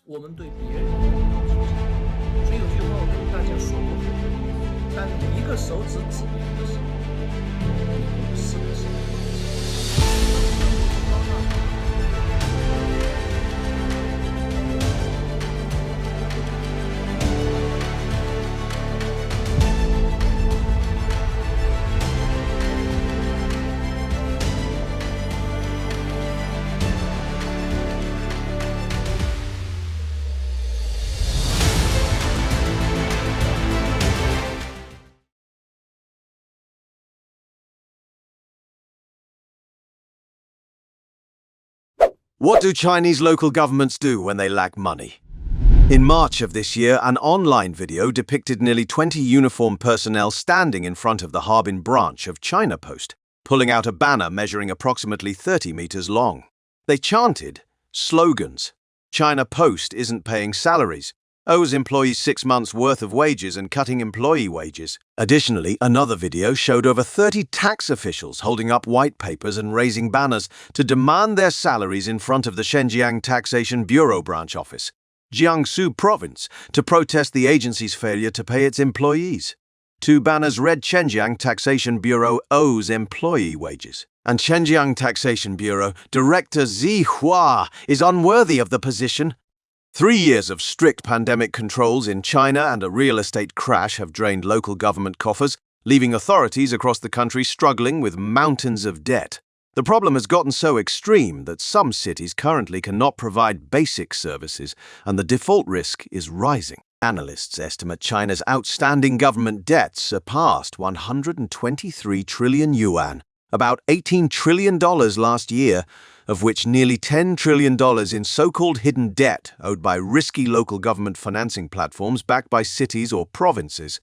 我们对别人的要求。所以有句话我跟大家说过很多遍，当一个手指指别人的时候，你有4个手指。What do Chinese local governments do when they lack money? In March of this year, an online video depicted nearly 20 uniformed personnel standing in front of the Harbin branch of China Post, pulling out a banner measuring approximately 30 meters long. They chanted slogans. China Post isn't paying salaries, owes employees 6 months' worth of wages and cutting employee wages. Additionally, another video showed over 30 tax officials holding up white papers and raising banners to demand their salaries in front of the Zhejiang Taxation Bureau branch office, Jiangsu Province, to protest the agency's failure to pay its employees. 2 banners read Zhejiang Taxation Bureau owes employee wages, and Zhejiang Taxation Bureau Director Zi Hua is unworthy of the position. 3 years of strict pandemic controls in China and a real estate crash have drained local government coffers, leaving authorities across the country struggling with mountains of debt. The problem has gotten so extreme that some cities currently cannot provide basic services, and the default risk is rising. Analysts estimate China's outstanding government debts surpassed 123 trillion yuan, about $18 trillion last year, of which nearly $10 trillion in so-called hidden debt owed by risky local government financing platforms backed by cities or provinces.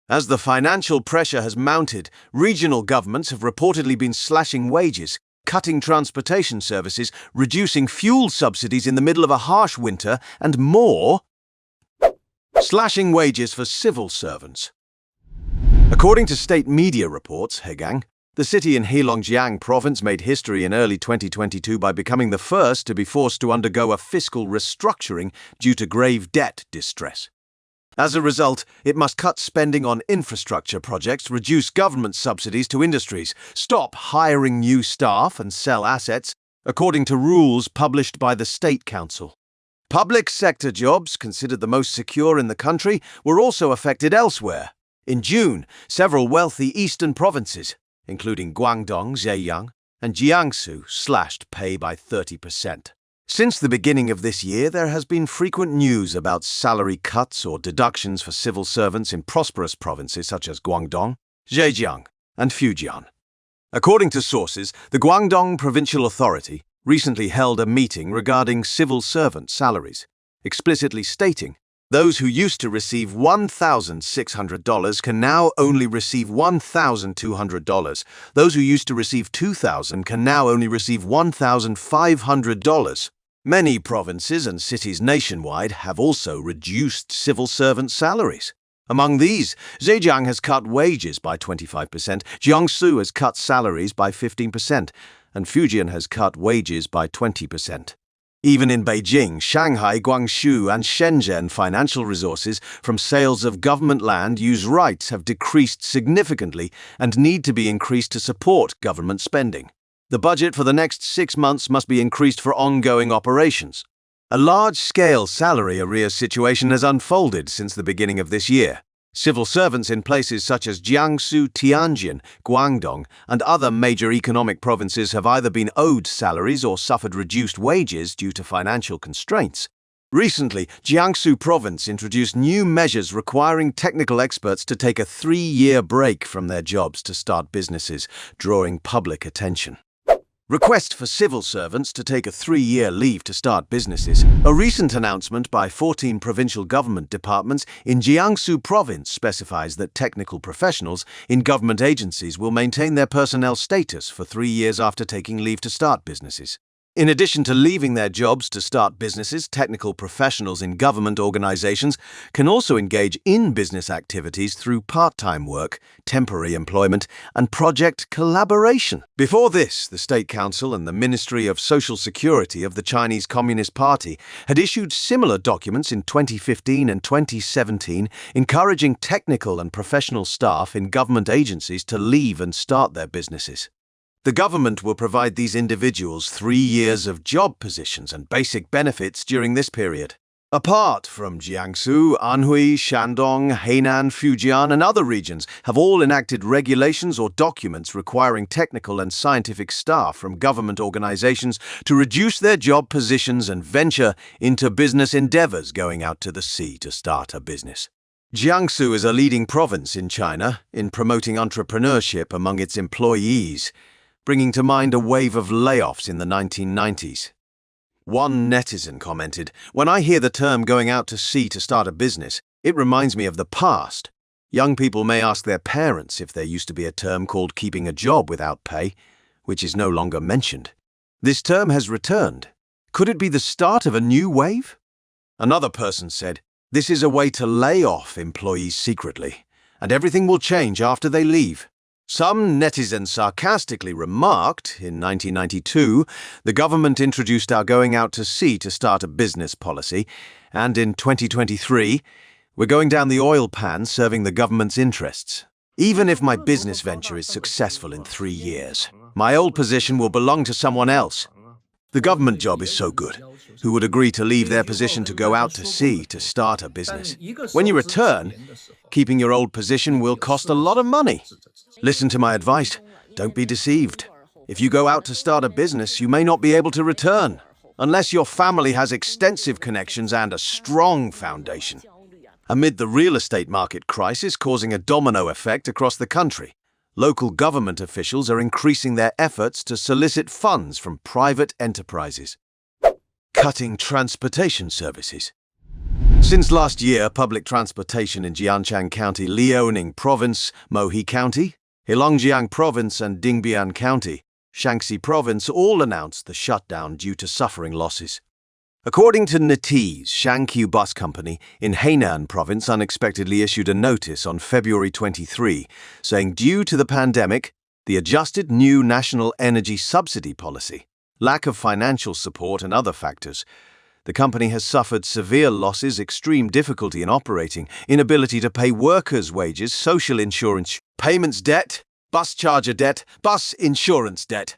As the financial pressure has mounted, regional governments have reportedly been slashing wages, cutting transportation services, reducing fuel subsidies in the middle of a harsh winter, and more. Slashing wages for civil servants. According to state media reports, Hegang, the city in Heilongjiang province made history in early 2022 by becoming the first to be forced to undergo a fiscal restructuring due to grave debt distress. As a result, it must cut spending on infrastructure projects, reduce government subsidies to industries, stop hiring new staff and sell assets, according to rules published by the State Council. Public sector jobs, considered the most secure in the country, were also affected elsewhere. In June, several wealthy eastern provinces, including Guangdong, Zhejiang, and Jiangsu, slashed pay by 30%. Since the beginning of this year, there has been frequent news about salary cuts or deductions for civil servants in prosperous provinces such as Guangdong, Zhejiang, and Fujian. According to sources, the Guangdong Provincial Authority recently held a meeting regarding civil servant salaries, explicitly stating those who used to receive $1,600 can now only receive $1,200. Those who used to receive $2,000 can now only receive $1,500. Many provinces and cities nationwide have also reduced civil servant salaries. Among these, Zhejiang has cut wages by 25%, Jiangsu has cut salaries by 15%, and Fujian has cut wages by 20%. Even in Beijing, Shanghai, Guangzhou, and Shenzhen, financial resources from sales of government land use rights have decreased significantly and need to be increased to support government spending. The budget for the next 6 months must be increased for ongoing operations. A large-scale salary arrears situation has unfolded since the beginning of this year. Civil servants in places such as Jiangsu, Tianjin, Guangdong, and other major economic provinces have either been owed salaries or suffered reduced wages due to financial constraints. Recently, Jiangsu Province introduced new measures requiring technical experts to take a 3-year break from their jobs to start businesses, drawing public attention. Request for civil servants to take a 3-year leave to start businesses. A recent announcement by 14 provincial government departments in Jiangsu Province specifies that technical professionals in government agencies will maintain their personnel status for 3 years after taking leave to start businesses. In addition to leaving their jobs to start businesses, technical professionals in government organizations can also engage in business activities through part-time work, temporary employment, and project collaboration. Before this, the State Council and the Ministry of Social Security of the Chinese Communist Party had issued similar documents in 2015 and 2017, encouraging technical and professional staff in government agencies to leave and start their businesses. The government will provide these individuals 3 years of job positions and basic benefits during this period. Apart from Jiangsu, Anhui, Shandong, Hainan, Fujian, and other regions have all enacted regulations or documents requiring technical and scientific staff from government organizations to reduce their job positions and venture into business endeavors going out to the sea to start a business. Jiangsu is a leading province in China in promoting entrepreneurship among its employees, bringing to mind a wave of layoffs in the 1990s. One netizen commented, "When I hear the term going out to sea to start a business, it reminds me of the past. Young people may ask their parents if there used to be a term called keeping a job without pay, which is no longer mentioned. This term has returned. Could it be the start of a new wave?" Another person said, "This is a way to lay off employees secretly, and everything will change after they leave." Some netizens sarcastically remarked, in 1992, the government introduced our going out to sea to start a business policy, and in 2023, we're going down the oil pan serving the government's interests. Even if my business venture is successful in 3 years, my old position will belong to someone else. The government job is so good. Who would agree to leave their position to go out to sea to start a business? When you return, keeping your old position will cost a lot of money. Listen to my advice. Don't be deceived. If you go out to start a business, you may not be able to return, unless your family has extensive connections and a strong foundation. Amid the real estate market crisis causing a domino effect across the country, local government officials are increasing their efforts to solicit funds from private enterprises. Cutting transportation services. Since last year, public transportation in Jianchang County, Liaoning Province, Mohe County, Heilongjiang Province and Dingbian County, Shaanxi Province all announced the shutdown due to suffering losses. According to NetEase, Shangqiu Bus Company in Hainan Province unexpectedly issued a notice on February 23, saying due to the pandemic, the adjusted new national energy subsidy policy, lack of financial support and other factors, the company has suffered severe losses, extreme difficulty in operating, inability to pay workers' wages, social insurance, payments debt, bus charger debt, bus insurance debt.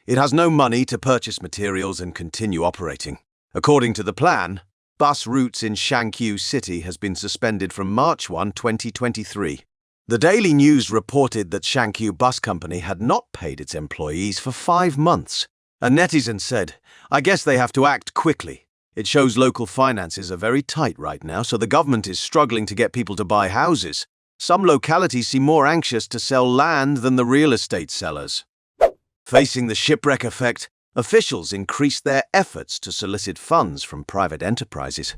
It has no money to purchase materials and continue operating. According to the plan, bus routes in Shangqiu City has been suspended from March 1, 2023. The Daily News reported that Shangqiu Bus Company had not paid its employees for 5 months. A netizen said, "I guess they have to act quickly. It shows local finances are very tight right now, so the government is struggling to get people to buy houses. Some localities seem more anxious to sell land than the real estate sellers." Facing the shipwreck effect, officials increased their efforts to solicit funds from private enterprises.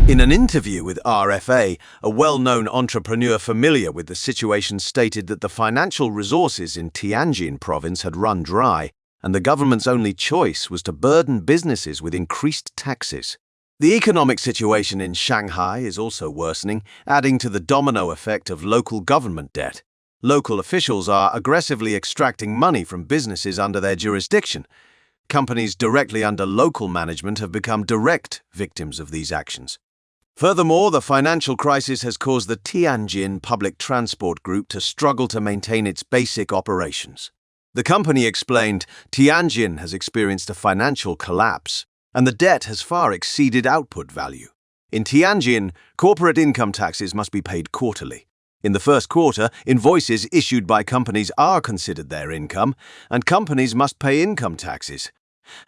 In an interview with RFA, a well-known entrepreneur familiar with the situation stated that the financial resources in Tianjin province had run dry, and the government's only choice was to burden businesses with increased taxes. The economic situation in Shanghai is also worsening, adding to the domino effect of local government debt. Local officials are aggressively extracting money from businesses under their jurisdiction. Companies directly under local management have become direct victims of these actions. Furthermore, the financial crisis has caused the Tianjin Public Transport Group to struggle to maintain its basic operations. The company explained, "Tianjin has experienced a financial collapse, and the debt has far exceeded output value. In Tianjin, corporate income taxes must be paid quarterly. In the first quarter, invoices issued by companies are considered their income, and companies must pay income taxes.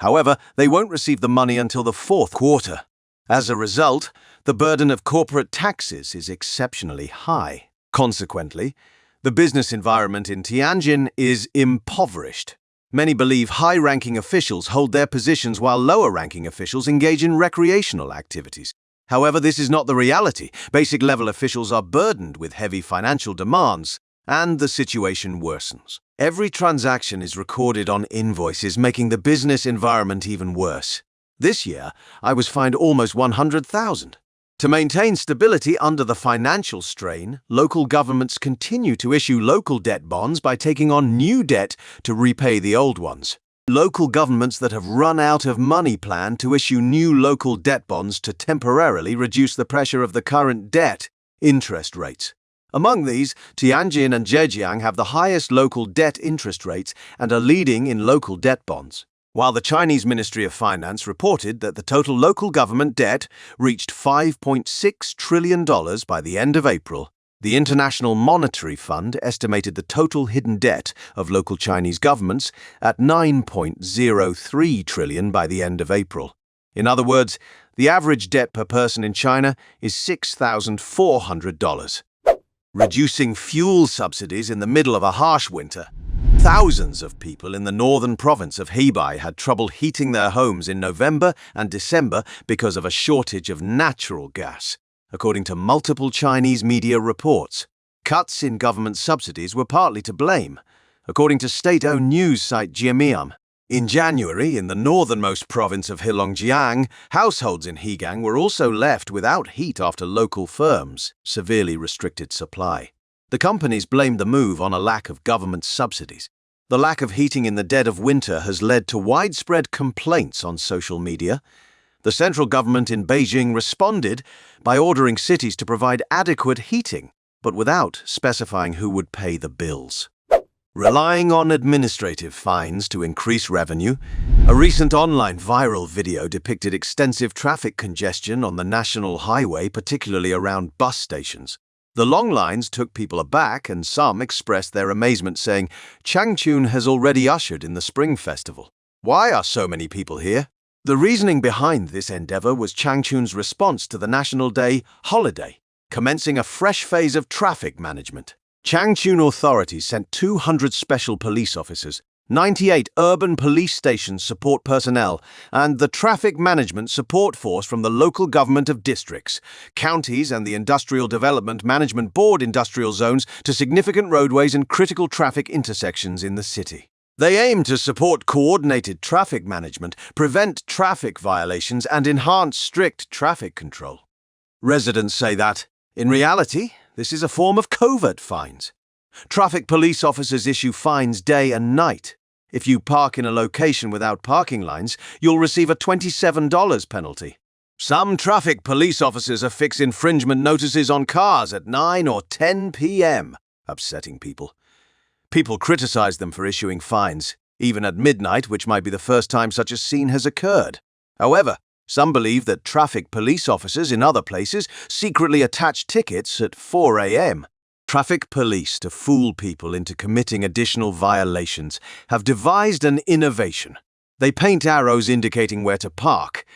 However, they won't receive the money until the fourth quarter. As a result, the burden of corporate taxes is exceptionally high. Consequently, the business environment in Tianjin is impoverished. Many believe high-ranking officials hold their positions while lower-ranking officials engage in recreational activities. However, this is not the reality. Basic-level officials are burdened with heavy financial demands. And the situation worsens. Every transaction is recorded on invoices, making the business environment even worse. This year, I was fined almost 100,000. To maintain stability under the financial strain, local governments continue to issue local debt bonds by taking on new debt to repay the old ones. Local governments that have run out of money plan to issue new local debt bonds to temporarily reduce the pressure of the current debt interest rates. Among these, Tianjin and Zhejiang have the highest local debt interest rates and are leading in local debt bonds. While the Chinese Ministry of Finance reported that the total local government debt reached $5.6 trillion by the end of April, the International Monetary Fund estimated the total hidden debt of local Chinese governments at $9.03 trillion by the end of April. In other words, the average debt per person in China is $6,400. Reducing fuel subsidies in the middle of a harsh winter. Thousands of people in the northern province of Hebei had trouble heating their homes in November and December because of a shortage of natural gas, according to multiple Chinese media reports. Cuts in government subsidies were partly to blame, according to state-owned news site Jiemiam. In January, in the northernmost province of Heilongjiang, households in Hegang were also left without heat after local firms severely restricted supply. The companies blamed the move on a lack of government subsidies. The lack of heating in the dead of winter has led to widespread complaints on social media. The central government in Beijing responded by ordering cities to provide adequate heating, but without specifying who would pay the bills. Relying on administrative fines to increase revenue, a recent online viral video depicted extensive traffic congestion on the national highway, particularly around bus stations. The long lines took people aback, and some expressed their amazement, saying, "Changchun has already ushered in the Spring Festival. Why are so many people here?" The reasoning behind this endeavor was Changchun's response to the National Day holiday, commencing a fresh phase of traffic management. Changchun authorities sent 200 special police officers, 98 urban police station support personnel, and the traffic management support force from the local government of districts, counties, and the Industrial Development Management Board industrial zones to significant roadways and critical traffic intersections in the city. They aim to support coordinated traffic management, prevent traffic violations, and enhance strict traffic control. Residents say that, in reality, this is a form of covert fines. Traffic police officers issue fines day and night. If you park in a location without parking lines, you'll receive a $27 penalty. Some traffic police officers affix infringement notices on cars at 9 or 10 p.m., upsetting people. People criticize them for issuing fines, even at midnight, which might be the first time such a scene has occurred. However, some believe that traffic police officers in other places secretly attach tickets at 4 a.m. Traffic police, to fool people into committing additional violations, have devised an innovation. They paint arrows indicating where to park,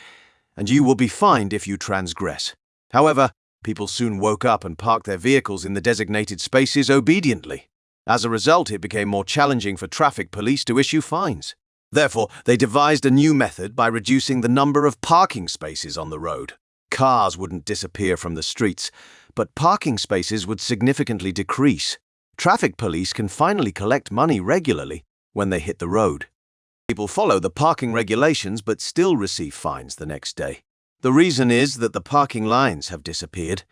and you will be fined if you transgress. However, people soon woke up and parked their vehicles in the designated spaces obediently. As a result, it became more challenging for traffic police to issue fines. Therefore, they devised a new method by reducing the number of parking spaces on the road. Cars wouldn't disappear from the streets, but parking spaces would significantly decrease. Traffic police can finally collect money regularly when they hit the road. People follow the parking regulations but still receive fines the next day. The reason is that the parking lines have disappeared.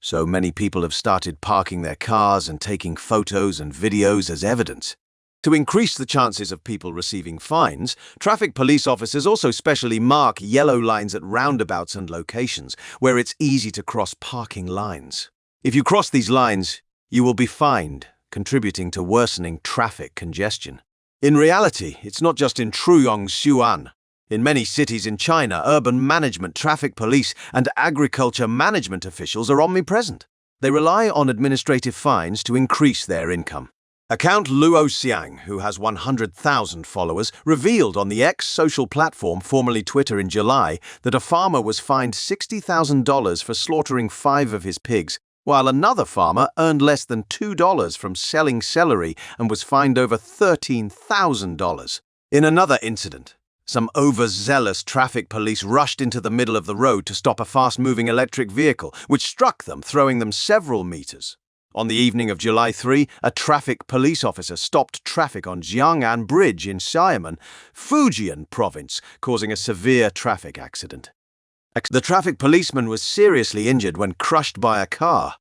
So many people have started parking their cars and taking photos and videos as evidence. To increase the chances of people receiving fines, traffic police officers also specially mark yellow lines at roundabouts and locations where it's easy to cross parking lines. If you cross these lines, you will be fined, contributing to worsening traffic congestion. In reality, it's not just in Truyong, Xuan. In many cities in China, urban management, traffic police, and agriculture management officials are omnipresent. They rely on administrative fines to increase their income. Account Luo Xiang, who has 100,000 followers, revealed on the X social platform, formerly Twitter, in July that a farmer was fined $60,000 for slaughtering 5 of his pigs, while another farmer earned less than $2 from selling celery and was fined over $13,000. In another incident, some overzealous traffic police rushed into the middle of the road to stop a fast-moving electric vehicle, which struck them, throwing them several meters. On the evening of July 3, a traffic police officer stopped traffic on Jiang'an Bridge in Xiamen, Fujian province, causing a severe traffic accident. The traffic policeman was seriously injured when crushed by a car.